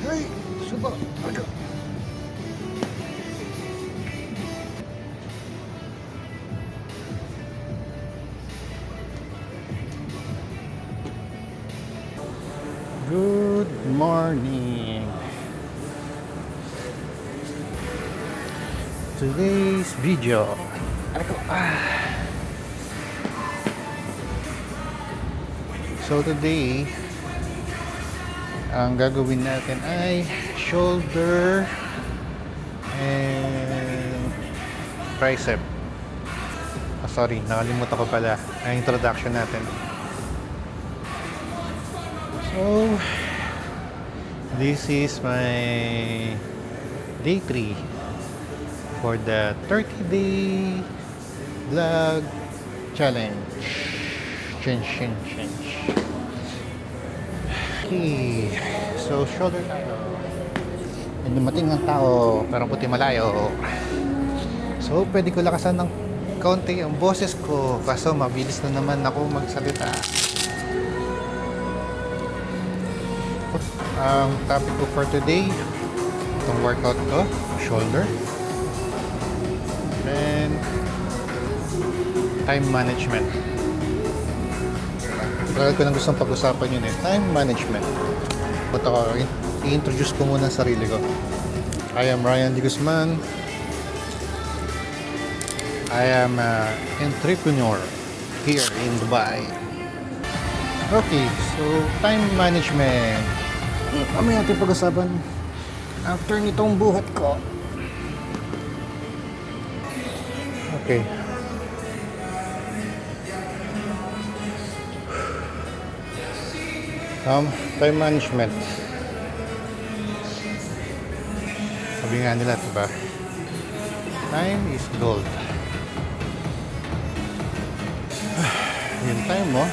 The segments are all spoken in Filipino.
Ay, suba. Aga. Good morning. Today's video. Ano ko? So today, ang gagawin natin ay shoulder and tricep. Sorry, nakalimutan ko pala ang introduction natin. So, this is my day 3 for the 30-day vlog challenge. Change. Okay, so shoulder tayo. May dumating ng tao, pero puti malayo. So, pwede ko lakasan ng kaunti ang boses ko, kaso mabilis na naman ako magsalita. Ang topic ko for today, itong workout ko, shoulder. Then, time management. Tagal ko nang gustong pag-usapan yun time management. But ako, i-introduce ko muna sarili ko. I am Ryan D. Guzman. I am an entrepreneur here in Dubai. Okay, so time management. Kami natin pag-usapan after nitong buhat ko. Okay. Time management. Sabi nga nila, diba? Time is gold. Yung time mo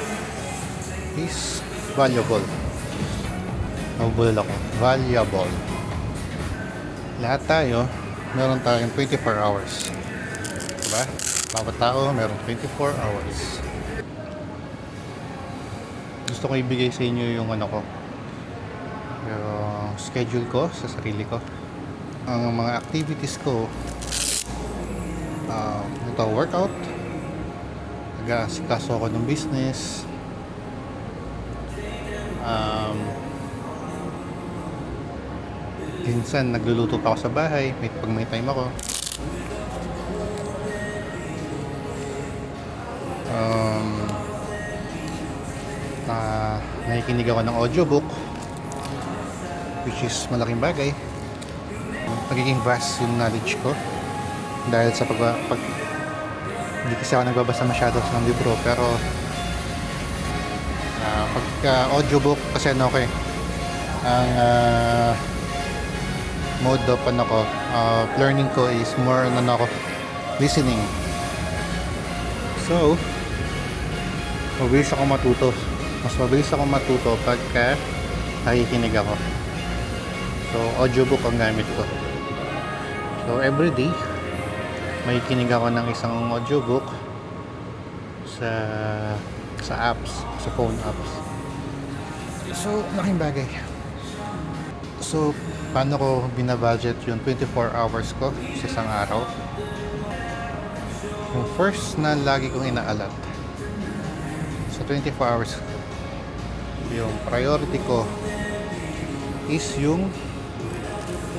is valuable. Nabubulol ako. Valuable. Lahat tayo, meron tayong 24 hours. Diba? Bawat tao, meron 24 hours. Gusto ko ibigay sa inyo yung ano ko, yung schedule ko sa sarili ko. Ang mga activities ko, ito, workout, nag-aasikaso ako ng business, minsan nagluluto pa ako sa bahay pag may time ako. Nakikinig ako ng audiobook, which is malaking bagay. Nagiging vast yung knowledge ko dahil sa hindi kasi ako nagbabasa masyado ng libro, pero pagka audiobook kasi ang mode of learning ko is more listening. So mabilis ako matuto. Mas mabilis ako matuto pagka nakikinig ako. So audiobook ang gamit ko. So everyday may kinig ako ng isang audiobook sa apps, sa phone apps. So laking bagay. So paano ko binabudget yung 24 hours ko sa isang araw? Yung first na lagi kong inaalat sa 24 hours, yung priority ko is yung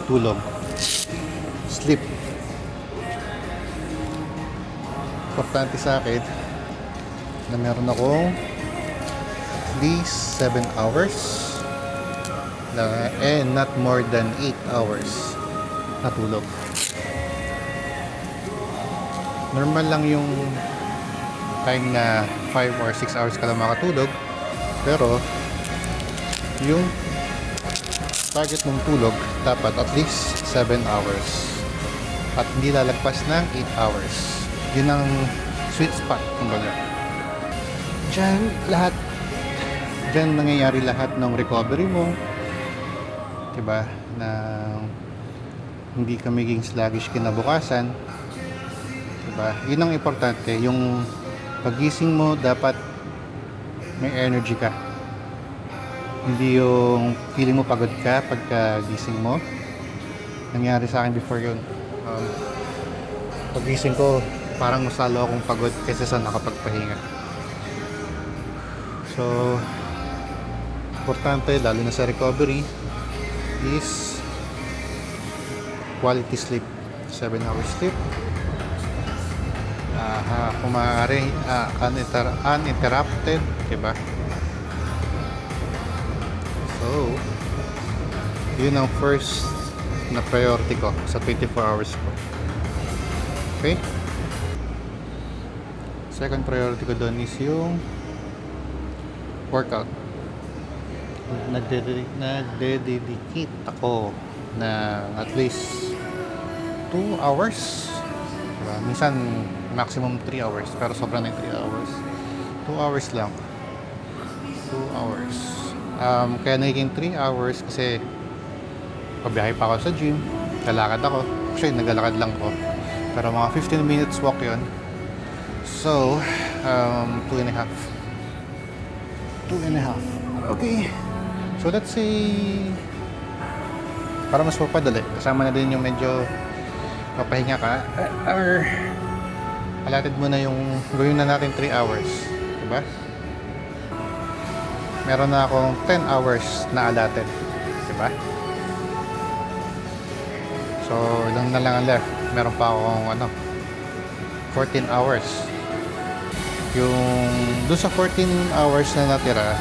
tulog, sleep. Importante sa akin na meron akong at least 7 hours and not more than 8 hours na tulog. Normal lang yung time na 5 or 6 hours ka lang makatulog, pero yung target mong tulog dapat at least 7 hours at hindi lalagpas ng 8 hours. Yun ang sweet spot, kumbaga. Diyan nangyayari lahat ng recovery mo, diba, na hindi ka maging sluggish kinabukasan, diba? Yun ang importante, yung pagising mo dapat may energy ka. Hindi yung feeling mo pagod ka pagka gising mo. Nangyari sa akin before yun. Pag gising ko, parang mas lalo akong pagod kaysa sa nakapagpahinga. So, importante, lalo na sa recovery, is quality sleep. 7 hours sleep. Kung maaari, uninterrupted, diba? So, yun ang first na priority ko sa 24 hours ko. Okay? Second priority ko doon is yung workout. Nagde-dedicate ako na at least 2 hours. Diba? Minsan maximum 3 hours, pero sobra na yung 3 hours. 2 hours lang. 2 hours. Kaya nagiging 3 hours kasi pabiyahe pa ako sa gym, lalakad ako. Actually, naglalakad lang ako. Pero mga 15 minutes walk yun. So, 2.5. 2.5. Okay. So, let's say, para mas mapadali, kasama na din yung medyo papahinga ka, or alatid mo na yung, gawin na natin 3 hours. Diba? Meron na akong 10 hours na allotted. Diba? So, ilang na lang ang left. Meron pa akong 14 hours. Yung doon sa 14 hours na natira,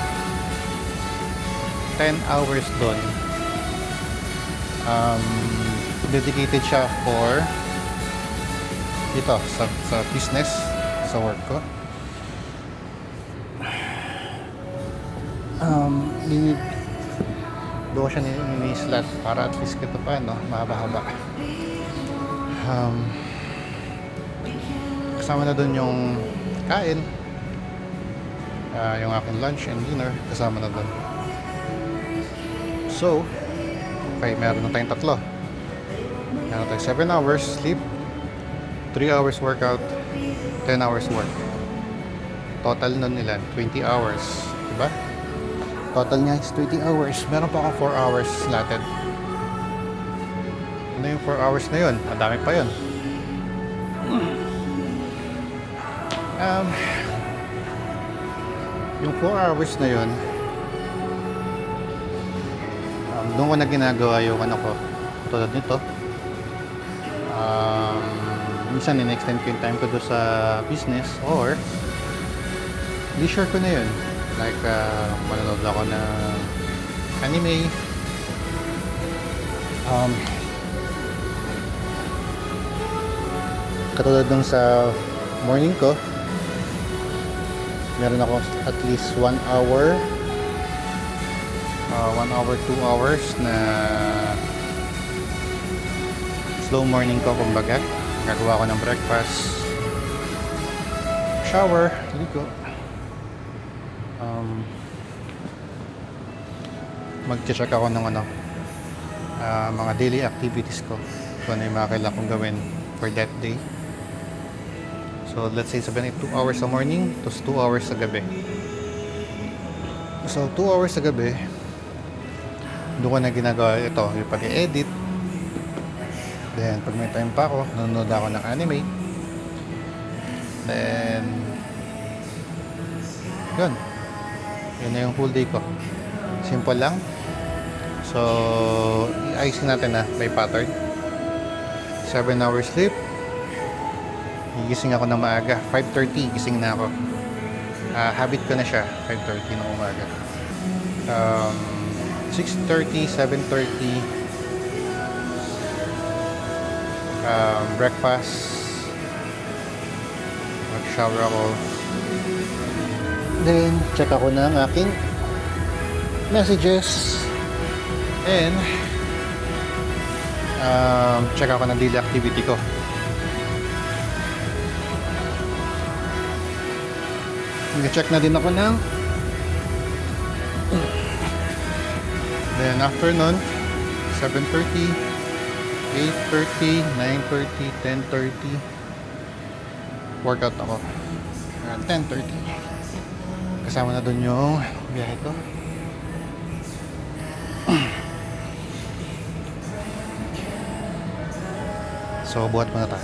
10 hours doon dedicated siya for dito sa business, sa work ko. Doon siya ni-slot para at least kito pa, no? Mahaba-haba. Kasama na doon yung kain, yung aking lunch and dinner, kasama na doon. So, okay, meron na tayong tatlo. Meron tayong 7 hours sleep, 3 hours workout, 10 hours work. Total nun nila, 20 hours. Diba? Total niya is 20 hours. Meron pa akong 4 hours slotted. Ano yung 4 hours na yun? Ang dami pa yun. Yung 4 hours na yun, doon ko na ginagawa yung ko tulad nito. Minsan in-extend ko yung time ko doon sa business, or leisure ko na yun, like manonood ako ng anime, katulad nung sa morning ko, meron ako at least 1 hour 2 hours na slow morning ko, kumbaga. Gagawa ko ng breakfast, shower, ligo, mag-check ako ng mga daily activities ko, kung ano yung mga kailangan kong gawin for that day. So let's say sabihin 2 hours sa morning, tapos 2 hours sa gabi. So 2 hours sa gabi, doon ko na ginagawa ito, yung pag-edit. Then pag may time pa ako, nanonood ako ng anime. Then yun na yung whole day ko. Simple lang. So iayusin natin na by pattern. 7 hours sleep, gigising ako ng maaga. 5:30 gising na ako. Habit ko na siya, 5:30 ng umaga. 6:30, 7:30, breakfast, mag-shower ako, then check ako ng aking messages, and check ako ng daily activity ko. Nag-check na din ako ng then after nun 7:30, 8:30, 9:30, 10:30 workout ako. 10:30 kasama na dun yung biyahe ko. So buhat muna tayo.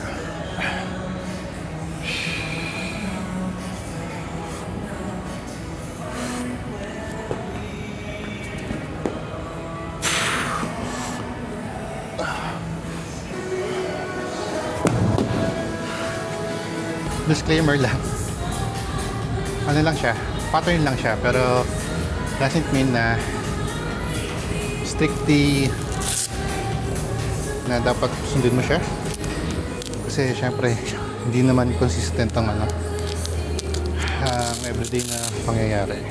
Disclaimer lang, ano lang siya, pattern lang siya, pero doesn't mean na strictly na dapat sundin mo siya, kasi syempre hindi naman consistent ang everyday na pangyayari.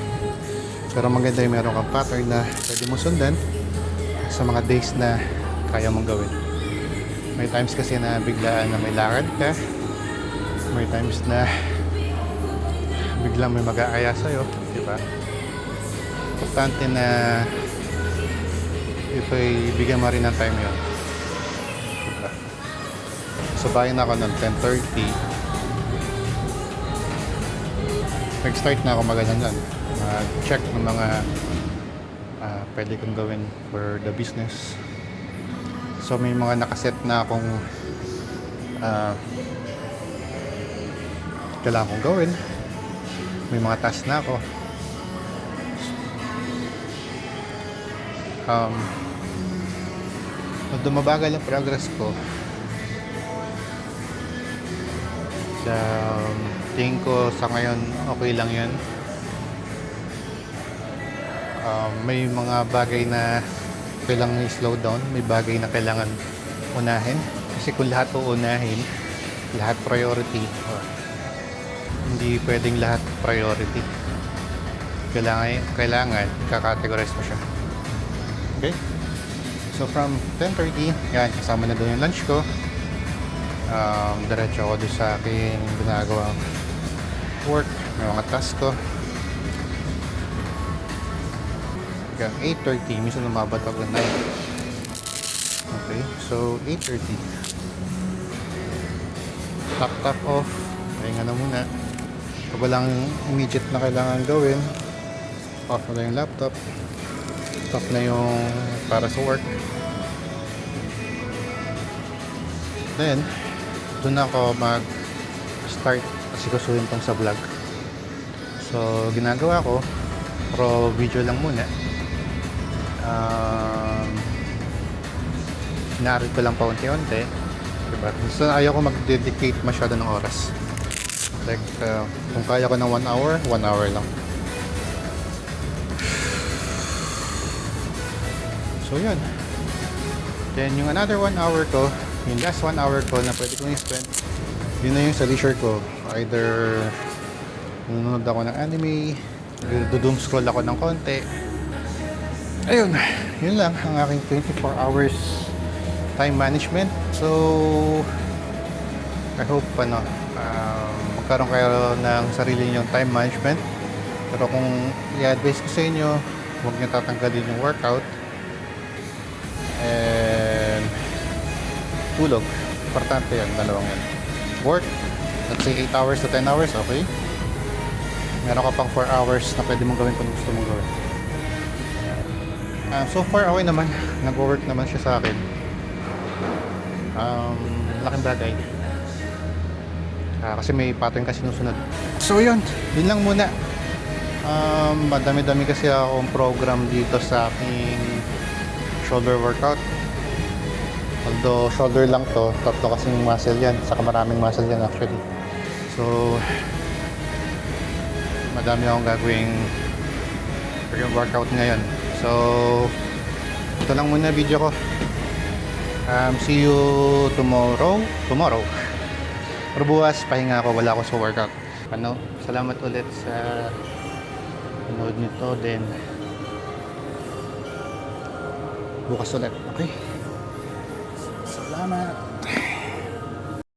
Pero maganda yung meron kang pattern na pwede mo sundan sa mga days na kaya mong gawin. May times kasi na biglaan na may lakad ka, may times na biglang may mag-aaya sa'yo, di ba? Importante na ibigyan mo rin ng time yun, diba? So bayan ako ng 10:30, nag-start na ako mag-check ng mga pwede kong gawin for the business. So may mga nakaset na akong kailangan kong gawin, may mga task na ako. Although mabagal ang progress ko, sa tingin ko sa ngayon okay lang yan. May mga bagay na kailangan i-slow down, may bagay na kailangan unahin, kasi kung lahat uunahin, lahat priority, hindi pwedeng lahat priority. Kailangan kakategorize mo siya. Okay? So from 10:30, yan, kasama na doon yung lunch ko. Diretso ako doon sa aking ginagawa work, may mga task ko. Hanggang 8:30, minsan lumabot ako ng 9. Okay, so 8:30. Laptop off, pahinga na muna. Pag walang immediate na kailangan gawin, off na yung laptop, off na yung para sa work. Then doon ako mag-start asikasuhin tong sa vlog. So ginagawa ko, pro video lang muna. Inarit ko lang pa unti-unti, diba? So ayaw ko mag-dedicate masyado ng oras. Like kung kaya ko ng 1 hour, 1 hour lang. So yun. Then yung another 1 hour ko, yung last 1 hour ko na pwede kong i-spend, yun na yung sa leisure ko. Either nanonood ako ng anime, doom scroll ako ng konti. Ayun, yun lang ang aking 24 hours time management. So I hope magkaroon kayo ng sarili nyong time management. Pero kung i-advise ko sa inyo, huwag nyo tatanggalin yung workout and tulog. Importante yan, dalawang yan. Work, let's say 8 hours to 10 hours, okay? Meron ka pang 4 hours na pwede mong gawin kung gusto mong gawin. So far, okay naman. Nag-work naman siya sa akin. Laking bagay. Kasi may pattern kasi sinusunod. So yun lang muna. Madami-dami kasi akong program dito sa aking shoulder workout. Although shoulder lang to, tatlo kasing muscle yan, saka maraming muscle yan actually. So madami akong gagawing workout ngayon. So ito lang muna video ko. See you tomorrow. Pero bukas pahinga ako, wala ako sa workout. Salamat ulit sa panood nito. Then bukas ulit, okay? Salamat.